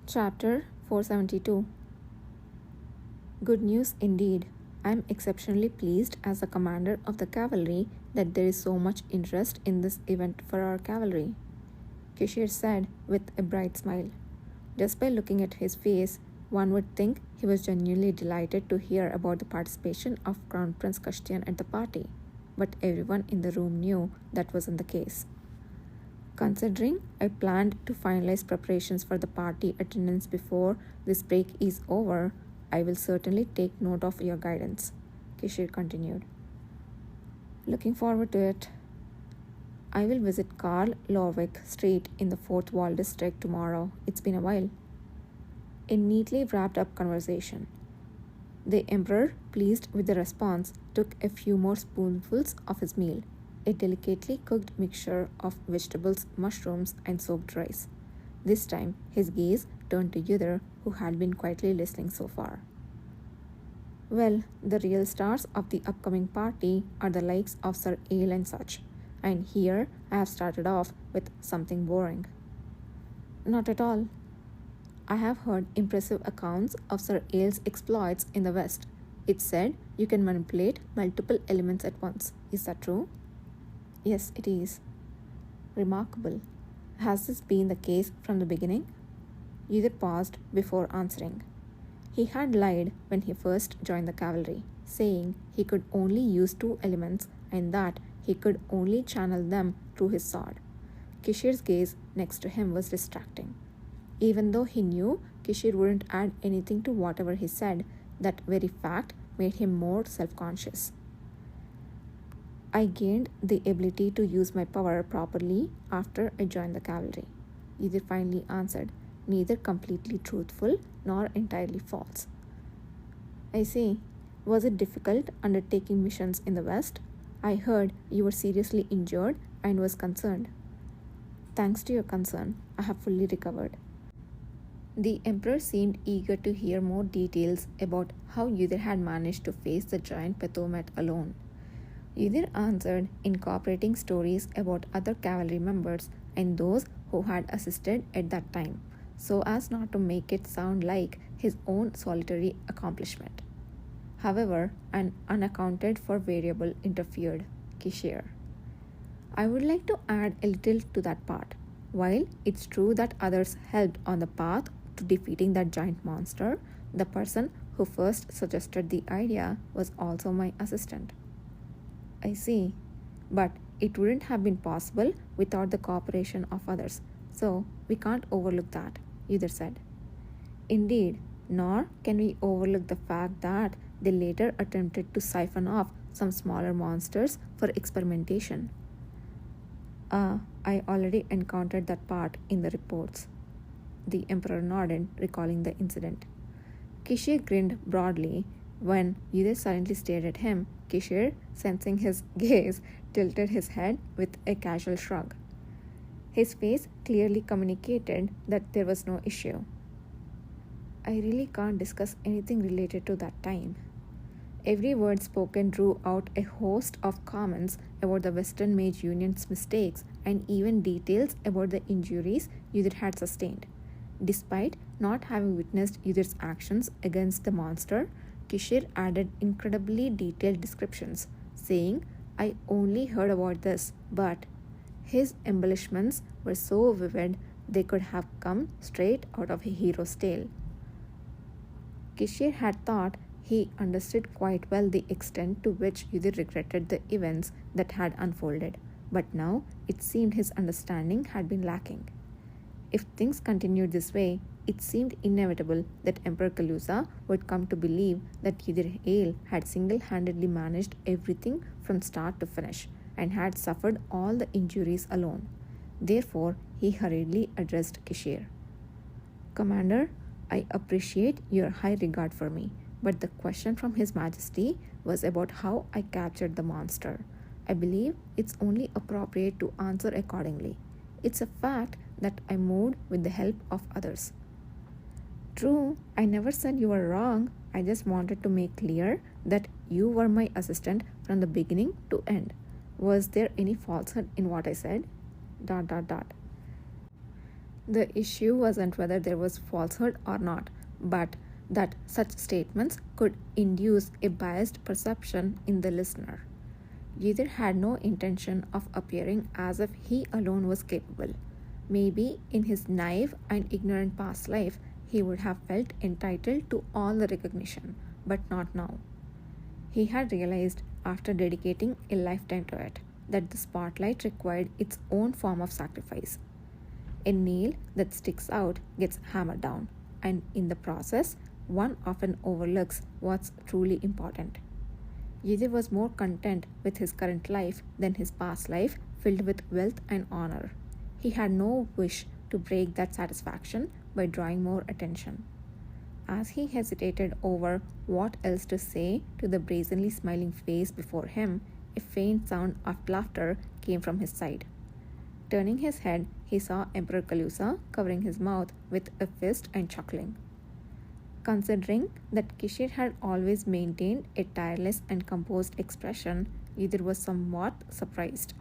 Chapter 472. Good news indeed. I am exceptionally pleased as the commander of the cavalry that there is so much interest in this event for our cavalry, Kishir said with a bright smile. Just by looking at his face, one would think he was genuinely delighted to hear about the participation of Crown Prince Kashtian at the party, but everyone in the room knew that wasn't the case. Considering I planned to finalize preparations for the party attendance before this break is over, I will certainly take note of your guidance, Kishir continued. Looking forward to it. I will visit Karl Lorwick Street in the Fourth Wall District tomorrow. It's been a while. A neatly wrapped up conversation. The Emperor, pleased with the response, took a few more spoonfuls of his meal, a delicately cooked mixture of vegetables, mushrooms, and soaked rice. This time, his gaze turned to Yudhir, who had been quietly listening so far. Well, the real stars of the upcoming party are the likes of Sir Ale and such, and here I have started off with something boring. Not at all. I have heard impressive accounts of Sir Ale's exploits in the West. It's said you can manipulate multiple elements at once. Is that true? Yes, it is. Remarkable. Has this been the case from the beginning? Yudhir paused before answering. He had lied when he first joined the cavalry, saying he could only use two elements and that he could only channel them through his sword. Kishir's gaze next to him was distracting. Even though he knew Kishir wouldn't add anything to whatever he said, that very fact made him more self-conscious. I gained the ability to use my power properly after I joined the cavalry, Yudhir finally answered, neither completely truthful nor entirely false. I see. Was it difficult undertaking missions in the West? I heard you were seriously injured and was concerned. Thanks to your concern, I have fully recovered. The Emperor seemed eager to hear more details about how Yudhir had managed to face the giant Pethomet alone. Yudhir answered, incorporating stories about other cavalry members and those who had assisted at that time, so as not to make it sound like his own solitary accomplishment. However, an unaccounted for variable interfered, Kishir. I would like to add a little to that part. While it's true that others helped on the path to defeating that giant monster, the person who first suggested the idea was also my assistant. I see. But it wouldn't have been possible without the cooperation of others, so we can't overlook that, Yudhir said. Indeed, nor can we overlook the fact that they later attempted to siphon off some smaller monsters for experimentation. I already encountered that part in the reports. The Emperor nodded, recalling the incident. Kishir grinned broadly when Yudhir silently stared at him. Kishir, sensing his gaze, tilted his head with a casual shrug. His face clearly communicated that there was no issue. I really can't discuss anything related to that time. Every word spoken drew out a host of comments about the Western Mage Union's mistakes and even details about the injuries Yudhir had sustained. Despite not having witnessed Yudhir's actions against the monster, Kishir added incredibly detailed descriptions, saying, I only heard about this, but his embellishments were so vivid they could have come straight out of a hero's tale. Kishir had thought he understood quite well the extent to which Yudhir regretted the events that had unfolded, but now it seemed his understanding had been lacking. If things continued this way, it seemed inevitable that Emperor Kaluza would come to believe that Yudhir Ale had single-handedly managed everything from start to finish and had suffered all the injuries alone. Therefore, he hurriedly addressed Kishir. Commander, I appreciate your high regard for me, but the question from His Majesty was about how I captured the monster. I believe it's only appropriate to answer accordingly. It's a fact that I moved with the help of others. True, I never said you were wrong. I just wanted to make clear that you were my assistant from the beginning to end. Was there any falsehood in what I said? The issue wasn't whether there was falsehood or not, but that such statements could induce a biased perception in the listener. Yidr had no intention of appearing as if he alone was capable. Maybe in his naive and ignorant past life, he would have felt entitled to all the recognition, but not now. He had realized, after dedicating a lifetime to it, that the spotlight required its own form of sacrifice. A nail that sticks out gets hammered down, and in the process, one often overlooks what's truly important. Yidr was more content with his current life than his past life filled with wealth and honor. He had no wish to break that satisfaction by drawing more attention. As he hesitated over what else to say to the brazenly smiling face before him, a faint sound of laughter came from his side. Turning his head, he saw Emperor Kalusa covering his mouth with a fist and chuckling. Considering that Kishir had always maintained a tireless and composed expression, Yidr was somewhat surprised.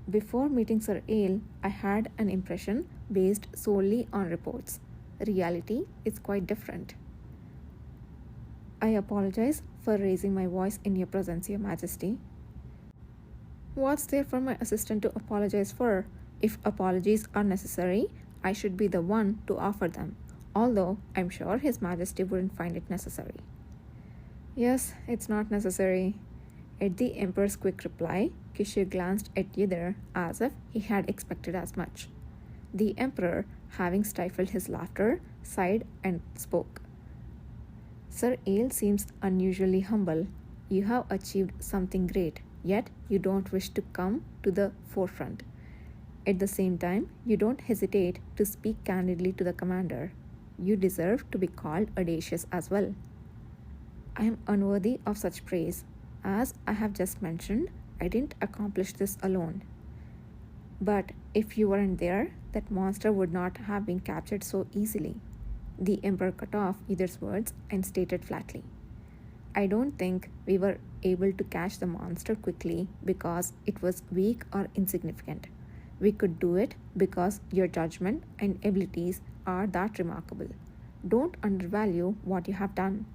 Before meeting Sir Ale, I had an impression based solely on reports. Reality is quite different. I apologize for raising my voice in your presence, Your Majesty. What's there for my assistant to apologize for? If apologies are necessary, I should be the one to offer them, although I'm sure His Majesty wouldn't find it necessary. Yes, it's not necessary. At the Emperor's quick reply, Kishir glanced at Yidr as if he had expected as much. The Emperor, having stifled his laughter, sighed and spoke. Sir Ale seems unusually humble. You have achieved something great, yet you don't wish to come to the forefront. At the same time, you don't hesitate to speak candidly to the commander. You deserve to be called audacious as well. I am unworthy of such praise. As I have just mentioned, I didn't accomplish this alone. But if you weren't there, that monster would not have been captured so easily. The Emperor cut off Yidr's words and stated flatly, I don't think we were able to catch the monster quickly because it was weak or insignificant. We could do it because your judgment and abilities are that remarkable. Don't undervalue what you have done.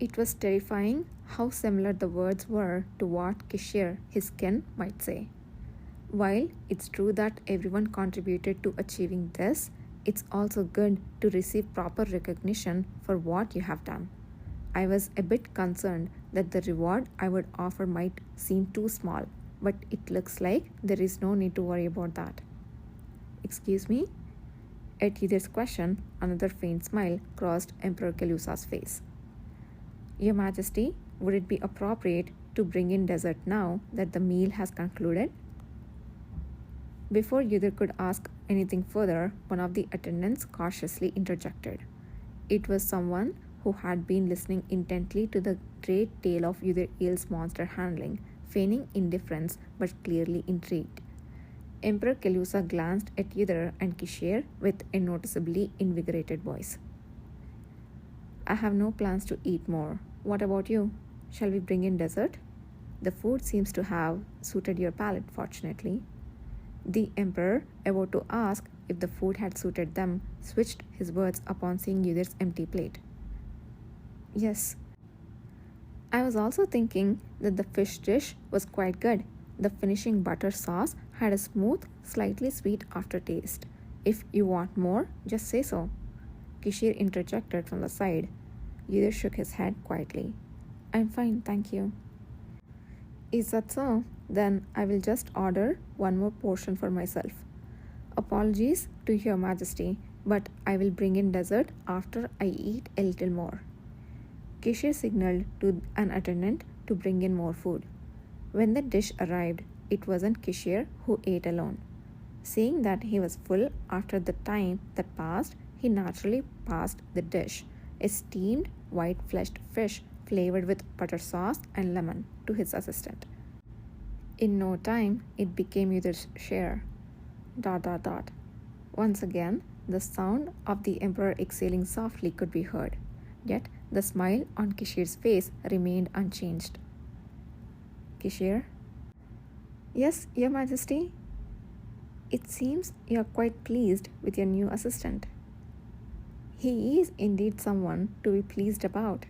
It was terrifying how similar the words were to what Kishir, his kin, might say. While it's true that everyone contributed to achieving this, it's also good to receive proper recognition for what you have done. I was a bit concerned that the reward I would offer might seem too small, but it looks like there is no need to worry about that. Excuse me? At Yidr's question, another faint smile crossed Emperor Kalusa's face. Your Majesty, would it be appropriate to bring in dessert now that the meal has concluded? Before Yidr could ask anything further, one of the attendants cautiously interjected. It was someone who had been listening intently to the great tale of Yidr Ale's monster handling, feigning indifference but clearly intrigued. Emperor Kalusa glanced at Yidr and Kishir with a noticeably invigorated voice. I have no plans to eat more. What about you? Shall we bring in dessert? The food seems to have suited your palate, fortunately. The Emperor, about to ask if the food had suited them, switched his words upon seeing Yidr's empty plate. Yes. I was also thinking that the fish dish was quite good. The finishing butter sauce had a smooth, slightly sweet aftertaste. If you want more, just say so. Kishir interjected from the side. Yidr shook his head quietly. I'm fine, thank you. Is that so? Then I will just order one more portion for myself. Apologies to Your Majesty, but I will bring in dessert after I eat a little more. Kishir signaled to an attendant to bring in more food. When the dish arrived, it wasn't Kishir who ate alone. Seeing that he was full after the time that passed, he naturally passed the dish, a steamed, white-fleshed fish flavored with butter sauce and lemon, to his assistant. In no time, it became Yidr's share. ... Once again, the sound of the Emperor exhaling softly could be heard, yet the smile on Kishir's face remained unchanged. Kishir? Yes, Your Majesty? It seems you are quite pleased with your new assistant. He is indeed someone to be pleased about.